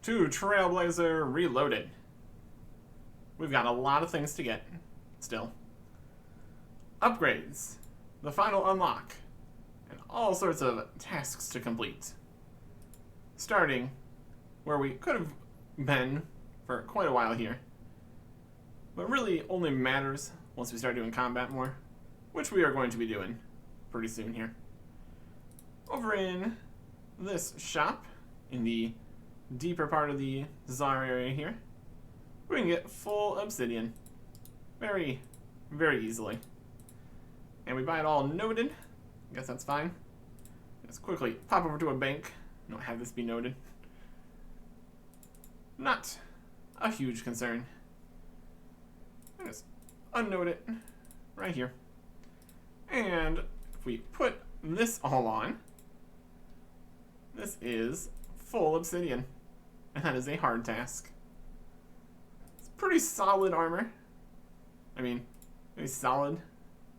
to Trailblazer Reloaded. We've got a lot of things to get, still. Upgrades, the final unlock, and all sorts of tasks to complete. Starting where we could have been for quite a while here, but really only matters once we start doing combat more, which we are going to be doing pretty soon here. Over in this shop, in the deeper part of the Czar area here, we can get full obsidian very, very easily. And we buy it all noted. I guess that's fine. Let's quickly pop over to a bank. Don't have this be noted. Not a huge concern. I just unnote it right here. And if we put this all on, this is full obsidian. And that is a hard task. It's pretty solid armor. I mean, maybe solid,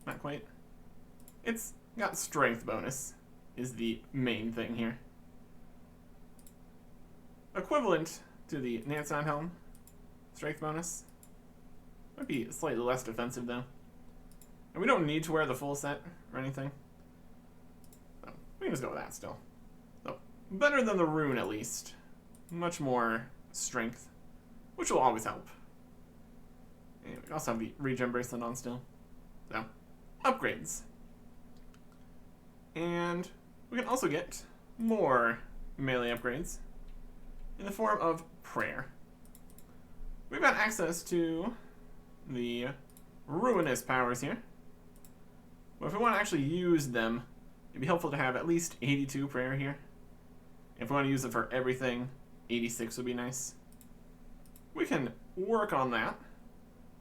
not quite. It's got strength bonus, is the main thing here. Equivalent to the Nansan helm, strength bonus. Might be slightly less defensive though. And we don't need to wear the full set or anything. So we can just go with that still. So better than the rune at least. Much more strength, which will always help. And we also have the regen bracelet on still. So upgrades. And we can also get more melee upgrades in the form of prayer. We've got access to the ruinous powers here. But if we want to actually use them, it'd be helpful to have at least 82 prayer here. If we want to use it for everything, 86 would be nice. We can work on that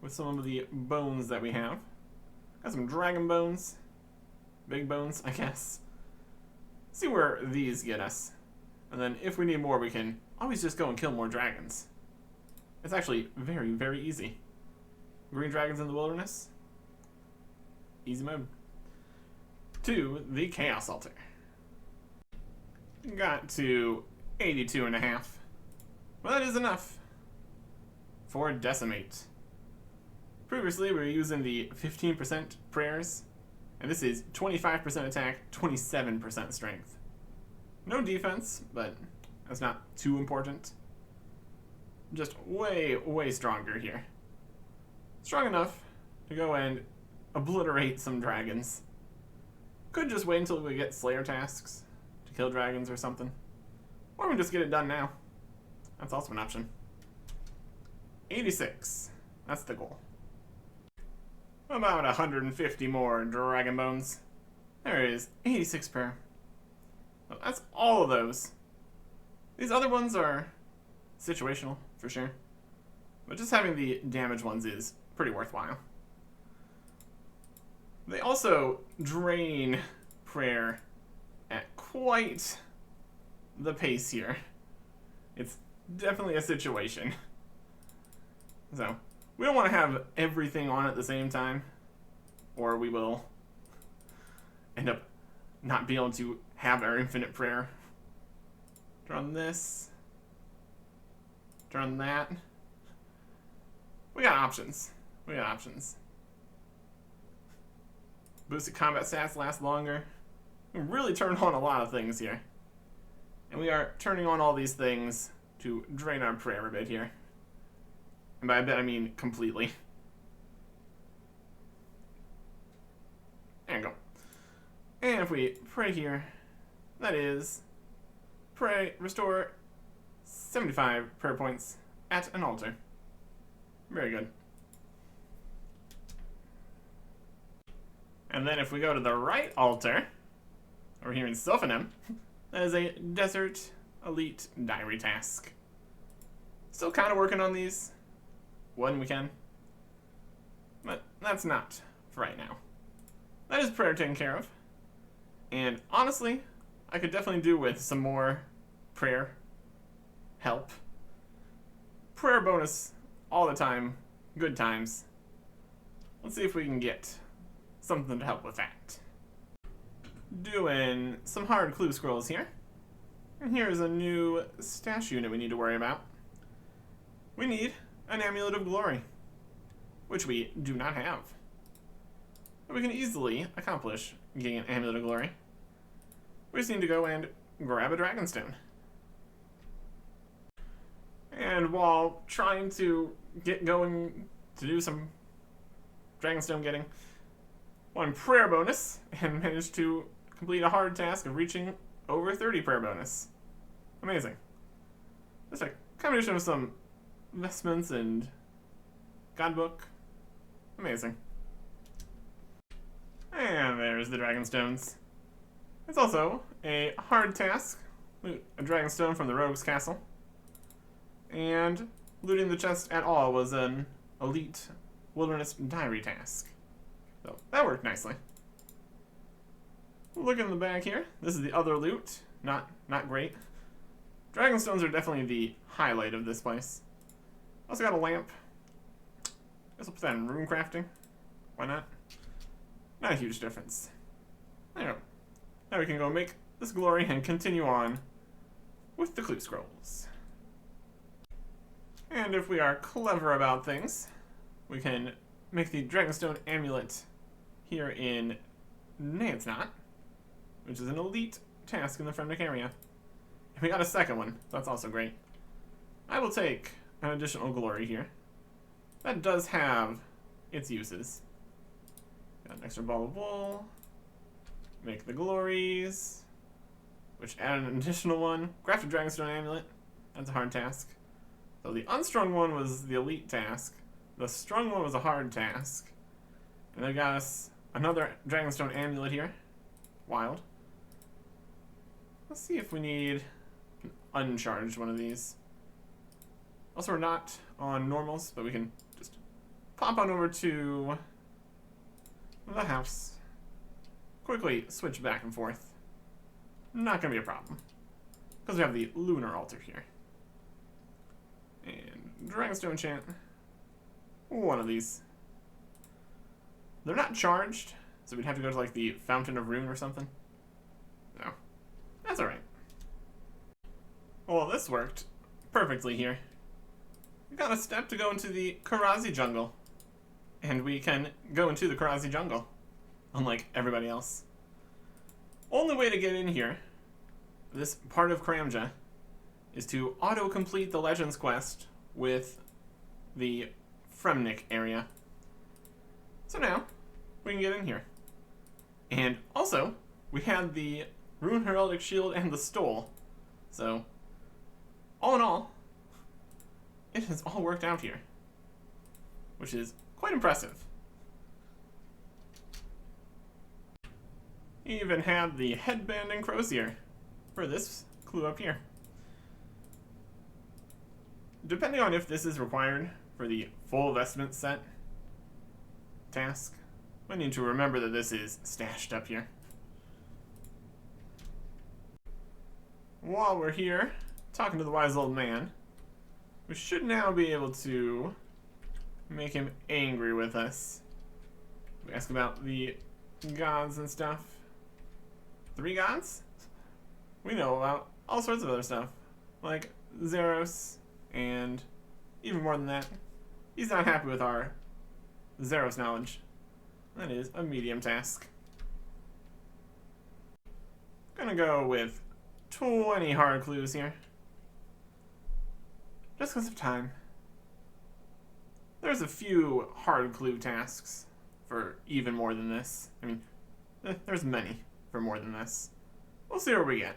with some of the bones that we have. Got some dragon bones. Big bones, I guess. See where these get us. And then if we need more, we can always just go and kill more dragons. It's actually very, very easy. Green dragons in the wilderness. Easy mode. To the Chaos Altar. Got to 82.5. Well, that is enough for Decimate. Previously, we were using the 15% prayers, and this is 25% attack, 27% strength. No defense, but that's not too important. Just way, way stronger here. Strong enough to go and obliterate some dragons. Could just wait until we get Slayer tasks to kill dragons or something. Or we can just get it done now. That's also an option. 86. That's the goal. About 150 more dragon bones. There is 86 prayer. Well, that's all of those. These other ones are situational, for sure. But just having the damage ones is pretty worthwhile. They also drain prayer at quite the pace here. It's definitely a situation. So, we don't want to have everything on at the same time, or we will end up not being able to have our infinite prayer. Turn this. Turn that. We got options. We got options. Boosted combat stats last longer. We really turned on a lot of things here. And we are turning on all these things to drain our prayer a bit here. And by a bit, I mean completely. There you go. And if we pray here, that is pray, restore 75 prayer points at an altar. Very good. And then if we go to the right altar, over here in Sophanem, that is a Desert Elite Diary task. Still kind of working on these when we can, but that's not for right now. That is prayer taken care of. And honestly, I could definitely do with some more prayer help. Prayer bonus all the time, good times. Let's see if we can get something to help with that. Doing some hard clue scrolls here. And here's a new stash unit we need to worry about. We need an Amulet of Glory, which we do not have. But we can easily accomplish getting an Amulet of Glory. We just need to go and grab a Dragonstone. And while trying to get going to do some Dragonstone getting, one prayer bonus and managed to complete a hard task of reaching over 30 prayer bonus. Amazing. Just a combination of some investments and Godbook. Amazing. And there's the Dragonstones. It's also a hard task. Loot a Dragonstone from the Rogue's Castle. And looting the chest at all was an elite Wilderness Diary task. So that worked nicely. Look in the back here. This is the other loot. Not great. Dragonstones are definitely the highlight of this place. Also got a lamp. Guess I'll put that in rune crafting. Why not? Not a huge difference. There you go. Now we can go make this glory and continue on with the clue scrolls. And if we are clever about things, we can make the Dragonstone amulet here in Nadsnot, which is an elite task in the Fremnik area. And we got a second one, so that's also great. I will take an additional glory here. That does have its uses. Got an extra ball of wool. Make the glories, which add an additional one. Craft a Dragonstone amulet. That's a hard task. So the unstrung one was the elite task. The strung one was a hard task. And they got us another Dragonstone amulet here. Wild. Let's see if we need an uncharged one of these. Also, we're not on normals, but we can just pop on over to the house. Quickly switch back and forth. Not gonna be a problem. Because we have the lunar altar here. And Dragonstone enchant. One of these. They're not charged, so we'd have to go to like the Fountain of Rune or something. No. That's alright. Well, this worked perfectly here. We got a step to go into the Karazi jungle. And we can go into the Karazi jungle. Unlike everybody else. Only way to get in here, this part of Kramja, is to auto-complete the Legends quest with the Fremnik area. So now, we can get in here. And also, we had the Rune Heraldic Shield and the Stole. So, all in all, it has all worked out here. Which is quite impressive. Even had the headband and crozier for this clue up here. Depending on if this is required for the full vestment set task, I need to remember that this is stashed up here. While we're here, talking to the wise old man, we should now be able to make him angry with us. We ask about the gods and stuff. 3 gods? We know about all sorts of other stuff, like Zeros, and even more than that. He's not happy with our Zeros knowledge. That is a medium task. Gonna go with 20 hard clues here. Just because of time. There's a few hard clue tasks for even more than this. I mean, there's many for more than this. We'll see what we get.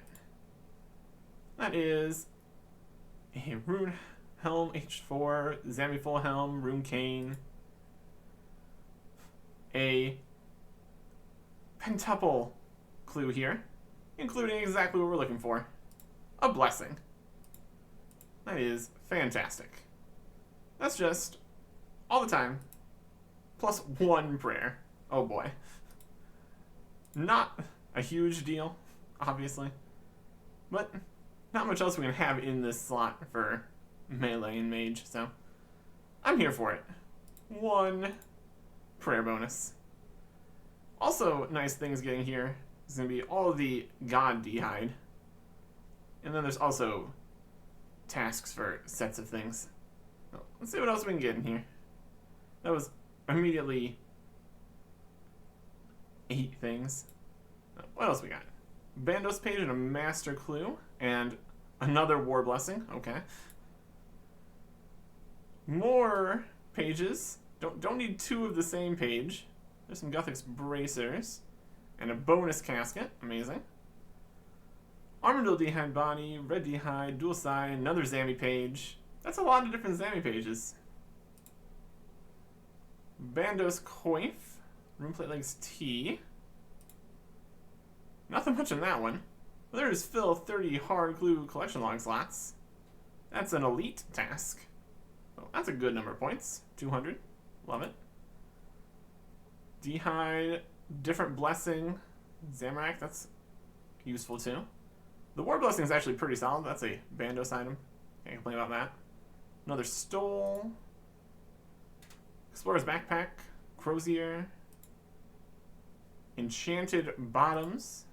That is a Rune Helm H4, Zamiful Helm, Rune Cane, a pentuple clue here, including exactly what we're looking for. A blessing. That is fantastic. That's just all the time, plus 1 prayer. Oh boy. Not a huge deal, obviously, but not much else we can have in this slot for melee and mage, so I'm here for it. 1 prayer bonus. Also, nice things getting here is going to be all of the god d'hide. And then there's also tasks for sets of things. Well, let's see what else we can get in here. That was immediately 8 things. What else we got? Bandos page and a master clue. And another war blessing. Okay. More pages. Don't need 2 of the same page. There's some Guthix bracers. And a bonus casket. Amazing. Armadillo D'hide body, red D'hide, dual side, another Zammy page. That's a lot of different Zammy pages. Bandos coif, Runeplate legs T. Nothing much in that one. There's fill 30 hard glue collection log slots. That's an elite task. Well, that's a good number of points. 200. Love it. D'hide, different blessing. Zamorak, that's useful too. The war blessing is actually pretty solid. That's a Bandos item. Can't complain about that. Another stole. Explorer's backpack. Crozier. Enchanted bottoms.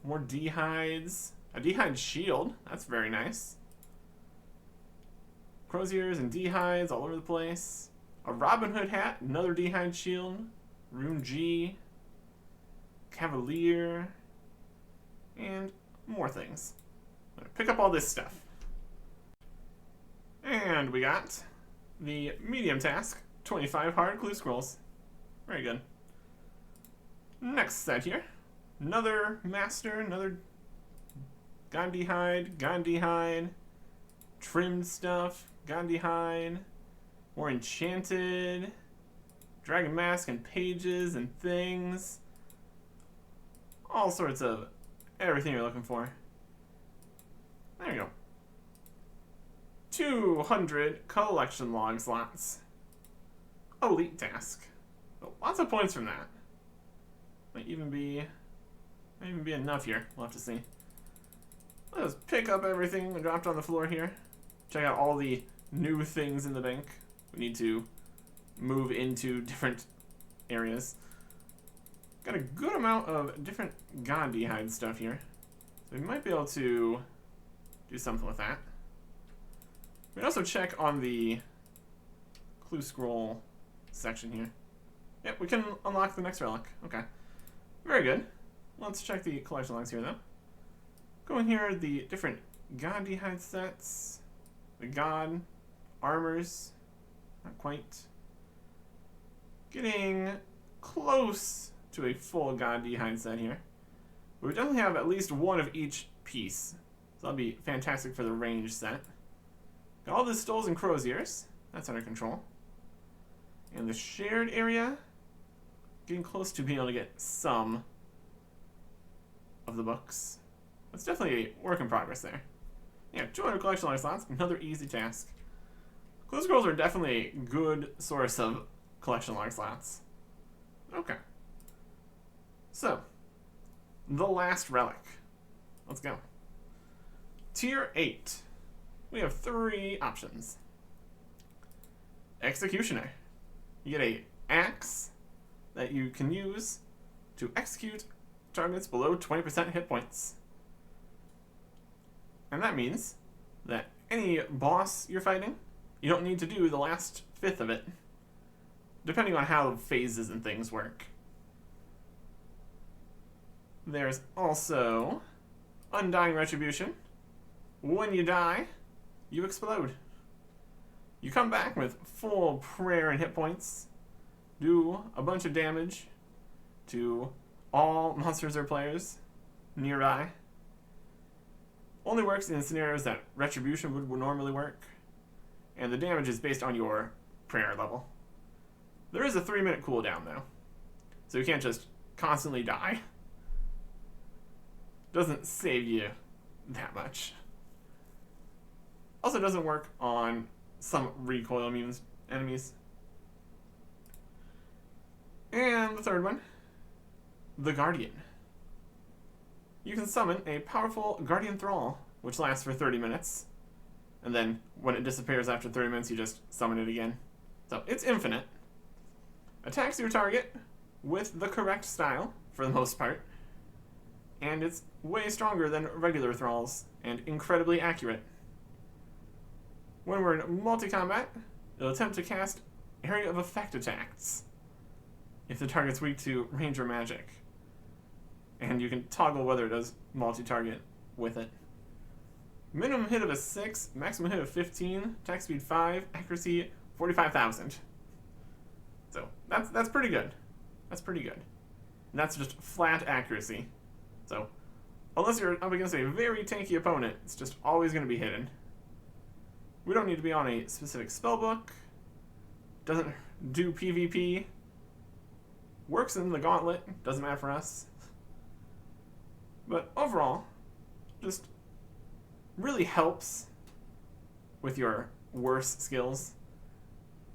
More D'hides. A D'hide shield. That's very nice. Croziers and D'hides all over the place. A Robin Hood hat. Another D'hide shield. Rune G. Cavalier. And more things. Pick up all this stuff. And we got the medium task, 25 hard clue scrolls. Very good. Next set here. Another master, another Gandhi-hide, trimmed stuff, Gandhi-hide, more enchanted, dragon mask and pages and things. All sorts of everything you're looking for. There you go. 200 collection log slots. Elite task. But lots of points from that. Might even be enough here. We'll have to see. Let's pick up everything dropped on the floor here. Check out all the new things in the bank. We need to move into different areas. Got a good amount of different Gandhi-hide stuff here. So we might be able to do something with that. We can also check on the clue scroll section here. Yep, we can unlock the next relic. Okay. Very good. Let's check the collection logs here, though. Go in here, the different Gandhi-hide sets. The God armors. Not quite. Getting close to a full Gandhi-hide set here. But we definitely have at least one of each piece. So that'll be fantastic for the range set. Got all the stoles and croziers. That's under control. And the shared area, getting close to being able to get some of the books. That's definitely a work in progress there. Yeah, 200 collection log slots, another easy task. Clue scrolls are definitely a good source of collection log slots. Okay. So, the last relic. Let's go. Tier 8. We have 3 options. Executioner. You get a axe that you can use to execute targets below 20% hit points. And that means that any boss you're fighting, you don't need to do the last fifth of it, depending on how phases and things work. There's also Undying Retribution. When you die, you explode. You come back with full prayer and hit points, do a bunch of damage to all monsters or players nearby. Only works in scenarios that Retribution would normally work, and the damage is based on your prayer level. There is a 3-minute cooldown though, so you can't just constantly die. Doesn't save you that much. Also doesn't work on some recoil immune enemies. And the third one, the Guardian. You can summon a powerful Guardian Thrall, which lasts for 30 minutes. And then when it disappears after 30 minutes, you just summon it again. So it's infinite. Attacks your target with the correct style, for the most part. And it's way stronger than regular thralls, and incredibly accurate. When we're in multi-combat, it'll attempt to cast Area of Effect attacks if the target's weak to range or magic. And you can toggle whether it does multi-target with it. Minimum hit of a 6, maximum hit of 15, attack speed 5, accuracy 45,000. So that's pretty good. That's pretty good. And that's just flat accuracy. So unless you're up against a very tanky opponent, it's just always going to be hidden. We don't need to be on a specific spellbook. Doesn't do PvP. Works in the gauntlet. Doesn't matter for us. But overall, just really helps with your worse skills.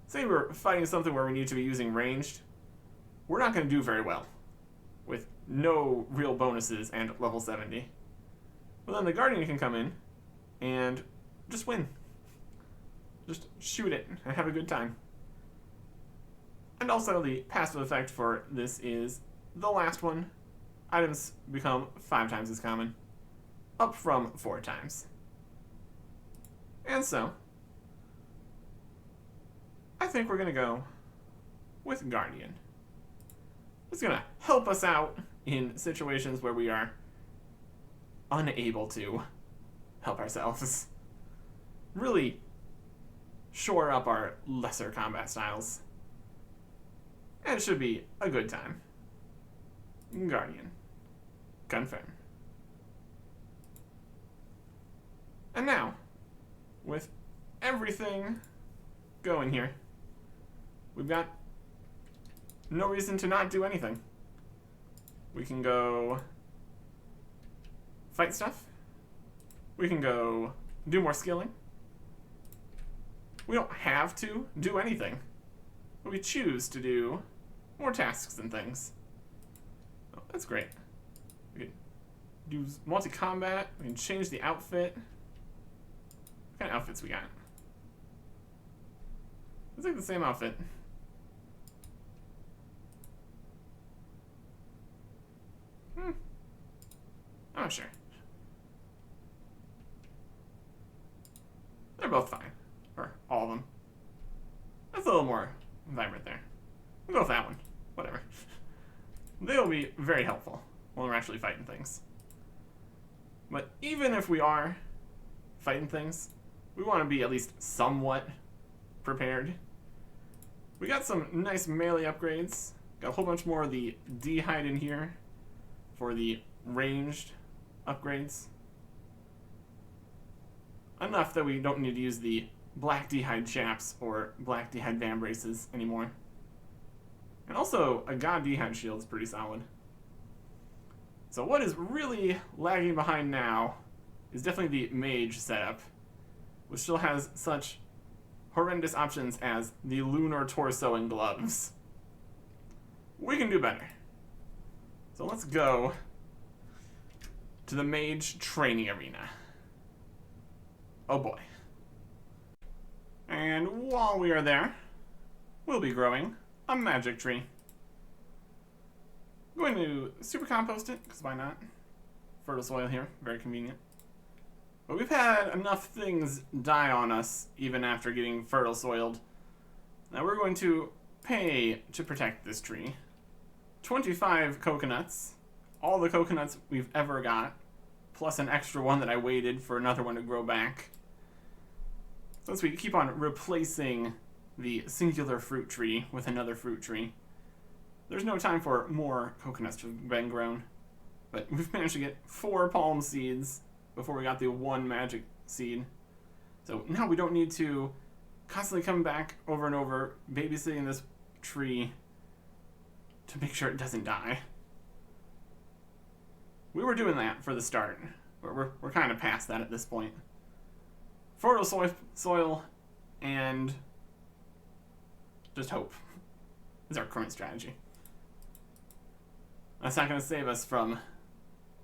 Say we're fighting something where we need to be using ranged. We're not going to do very well with no real bonuses and level 70. Well, then the Guardian can come in and just win. Just shoot it and have a good time. And also the passive effect for this is the last one. Items become 5 times as common, up from 4 times. And so, I think we're going to go with Guardian. It's going to help us out in situations where we are unable to help ourselves. Really shore up our lesser combat styles. And it should be a good time. Guardian. Confirm. And now, with everything going here, we've got no reason to not do anything. We can go fight stuff. We can go do more skilling. We don't have to do anything, but we choose to do more tasks and things. Oh, that's great. We can do multi-combat. We can change the outfit. What kind of outfits we got? It's like the same outfit. I'm not sure. They're both fine. Or all of them. That's a little more vibrant there. We'll go with that one. Whatever. They'll be very helpful when we're actually fighting things. But even if we are fighting things, we want to be at least somewhat prepared. We got some nice melee upgrades. Got a whole bunch more of the D-hide in here for the ranged upgrades. Enough that we don't need to use the black D-hide chaps or black D-hide vambraces anymore. And also, a god D-hide shield is pretty solid. So what is really lagging behind now is definitely the mage setup, which still has such horrendous options as the lunar torso and gloves. We can do better. So let's go to the mage training arena. Oh boy. And while we are there, we'll be growing a magic tree. I'm going to super compost it, because why not? Fertile soil here, very convenient. But we've had enough things die on us, even after getting fertile soiled. Now we're going to pay to protect this tree. 25 coconuts, all the coconuts we've ever got, plus an extra one that I waited for another one to grow back. Since we keep on replacing the singular fruit tree with another fruit tree, there's no time for more coconuts to have been grown. But we've managed to get 4 palm seeds before we got the 1 magic seed. So now we don't need to constantly come back over and over, babysitting this tree to make sure it doesn't die. We were doing that for the start, but we're kind of past that at this point. Fertile soil and just hope is our current strategy. That's not going to save us from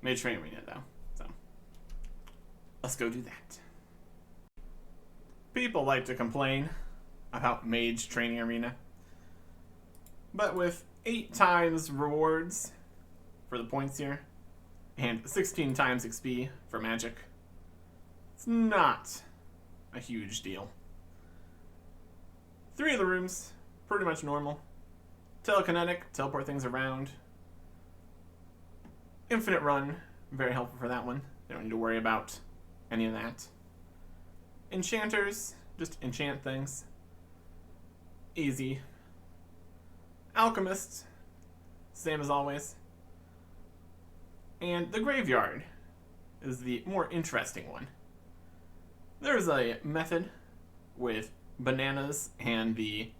mage training arena though, so let's go do that. People like to complain about mage training arena, but with 8 times rewards for the points here, and 16 times XP for magic. It's not a huge deal. 3 of the rooms, pretty much normal. Telekinetic, teleport things around. Infinite run, very helpful for that one. You don't need to worry about any of that. Enchanters, just enchant things. Easy. Alchemists, same as always. And the graveyard is the more interesting one. There's a method with bananas and the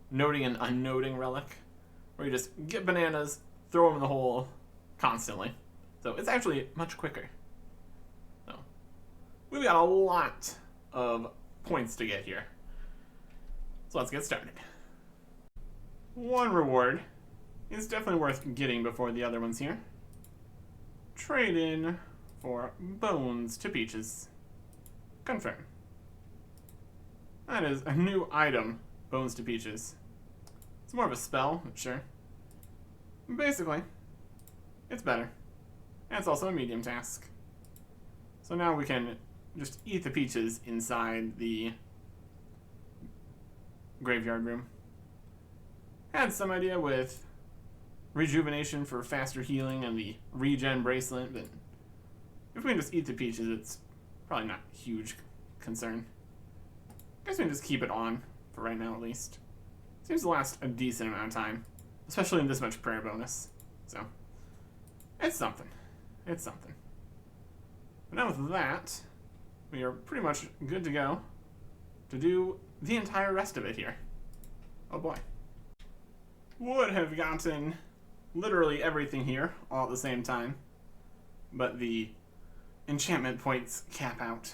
noting and unnoting relic, where you just get bananas, throw them in the hole constantly. So it's actually much quicker. So we've got a lot of points to get here. So let's get started. One reward is definitely worth getting before the other ones here. Trade in for bones to peaches. Confirm. That is a new item, bones to peaches. It's more of a spell, but sure. Basically, it's better. And it's also a medium task. So now we can just eat the peaches inside the graveyard room. Had some idea with rejuvenation for faster healing and the regen bracelet, but if we can just eat the peaches, it's probably not a huge concern. I guess we can just keep it on, for right now at least. Seems to last a decent amount of time, especially in this much prayer bonus. So, it's something. It's something. But now with that, we are pretty much good to go to do the entire rest of it here. Oh boy. Would have gotten literally everything here all at the same time, but the enchantment points cap out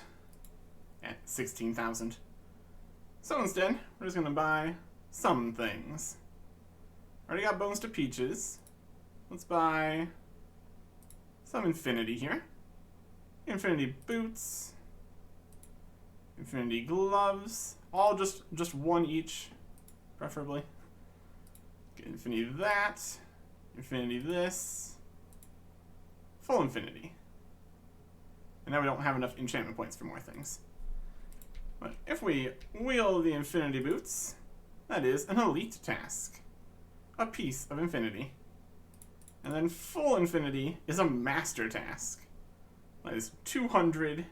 at 16,000. So instead, we're just gonna buy some things. Already got bones to peaches. Let's buy some infinity here. Infinity boots. Infinity gloves. All just one each, preferably. Get infinity that. Infinity this. Full infinity. And now we don't have enough enchantment points for more things. But if we wheel the infinity boots, that is an elite task. A piece of infinity. And then full infinity is a master task. That is 200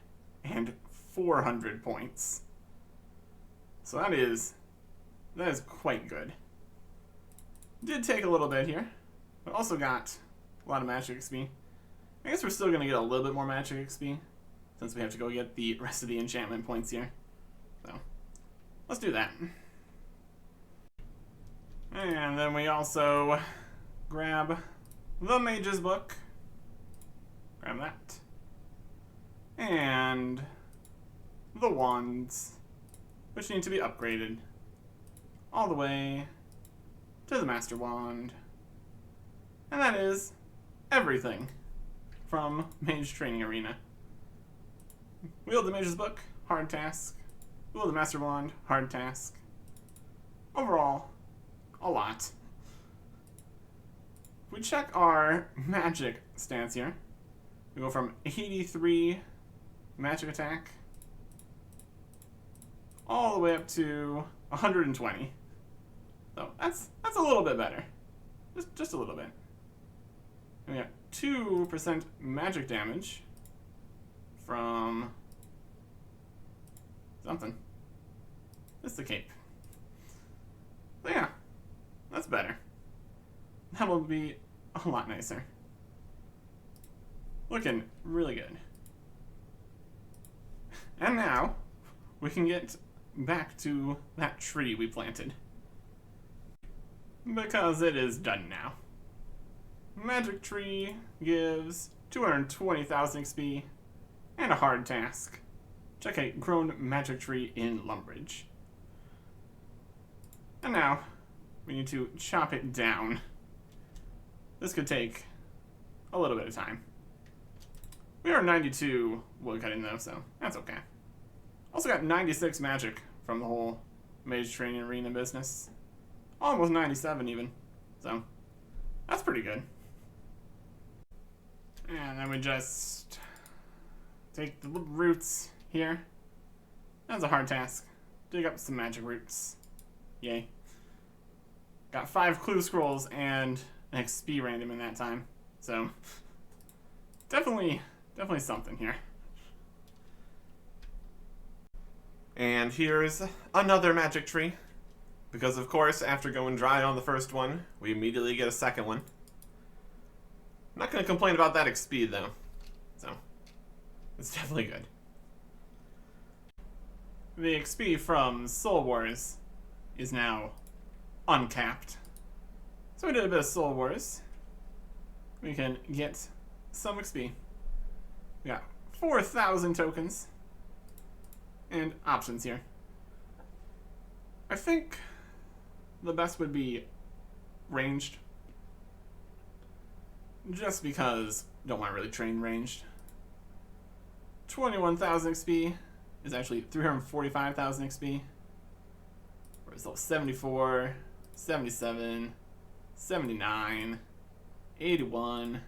and 400 points. So that is quite good. Did take a little bit here, but also got a lot of magic XP. I guess we're still going to get a little bit more magic XP, since we have to go get the rest of the enchantment points here. So, let's do that. And then we also grab the Mage's Book. Grab that. And the wands, which need to be upgraded all the way to the Master Wand. And that is everything from Mage Training Arena. Wield the Mage's Book, hard task. Wield the Master Wand, hard task. Overall, a lot. If we check our magic stats here, we go from 83 magic attack all the way up to 120. So that's a little bit better. Just a little bit. And we got 2% magic damage from something. This is the cape. So yeah, that's better. That will be a lot nicer. Looking really good. And now, we can get back to that tree we planted. Because it is done now. Magic Tree gives 220,000 XP and a hard task. Check a grown magic tree in Lumbridge. And now, we need to chop it down. This could take a little bit of time. We are 92 woodcutting though, so that's okay. Also got 96 magic from the whole Mage Training Arena business. Almost 97 even. So, that's pretty good. And then we just take the roots here. That's a hard task. Dig up some magic roots. Yay. Got 5 clue scrolls and an XP random in that time. So, definitely something here. And here's another magic tree. Because of course, after going dry on the first one, we immediately get a second one. Not going to complain about that XP though. So, it's definitely good. The XP from Soul Wars is now uncapped. So we did a bit of Soul Wars. We can get some XP. We got 4,000 tokens. And options here. I think the best would be ranged. Just because I don't want to really train ranged. 21,000 XP is actually 345,000 XP. Whereas level 74, 77, 79, 81,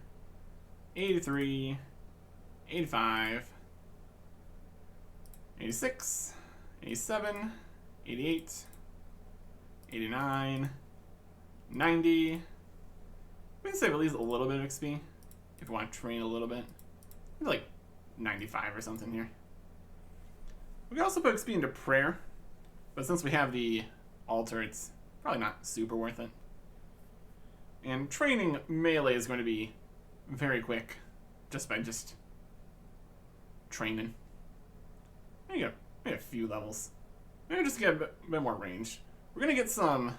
83, 85, 86, 87, 88, 89, 90. We can save at least a little bit of XP if we want to train a little bit. Maybe like 95 or something here. We can also put XP into prayer, but since we have the altar, it's probably not super worth it. And training melee is going to be very quick, just by training. Maybe a few levels. Maybe just get a bit more range. We're gonna get some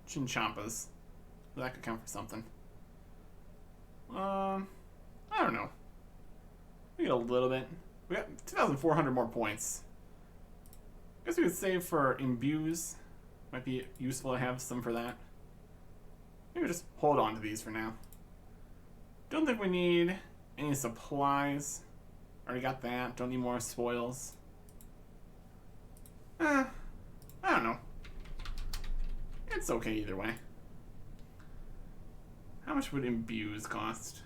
Chinchampas. So that could count for something. I don't know. We get a little bit. We got 2,400 more points. I guess we could save for imbues. Might be useful to have some for that. Maybe just hold on to these for now. Don't think we need any supplies. Already got that. Don't need more spoils. I don't know. It's okay either way. How much would imbues cost?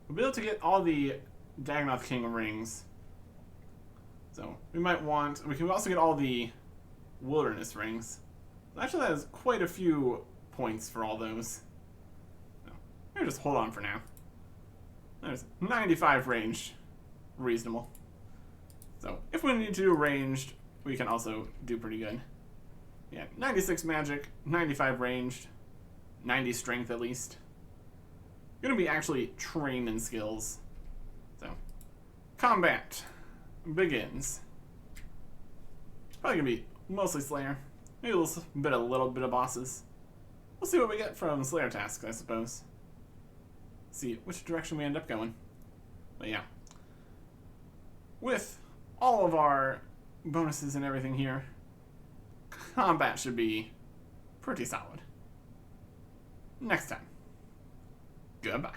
We'll be able to get all the Dagonoth King rings. So we might want. We can also get all the wilderness rings. Actually, that is quite a few points for all those. So, maybe just hold on for now. There's 95 range. Reasonable. So if we need to do ranged, we can also do pretty good. Yeah, 96 magic, 95 ranged, 90 strength at least. Gonna be actually training skills. So, combat begins. Probably gonna be mostly Slayer. Maybe a little bit of bosses. We'll see what we get from Slayer tasks, I suppose. See which direction we end up going. But yeah. With all of our bonuses and everything here, combat should be pretty solid. Next time. Goodbye.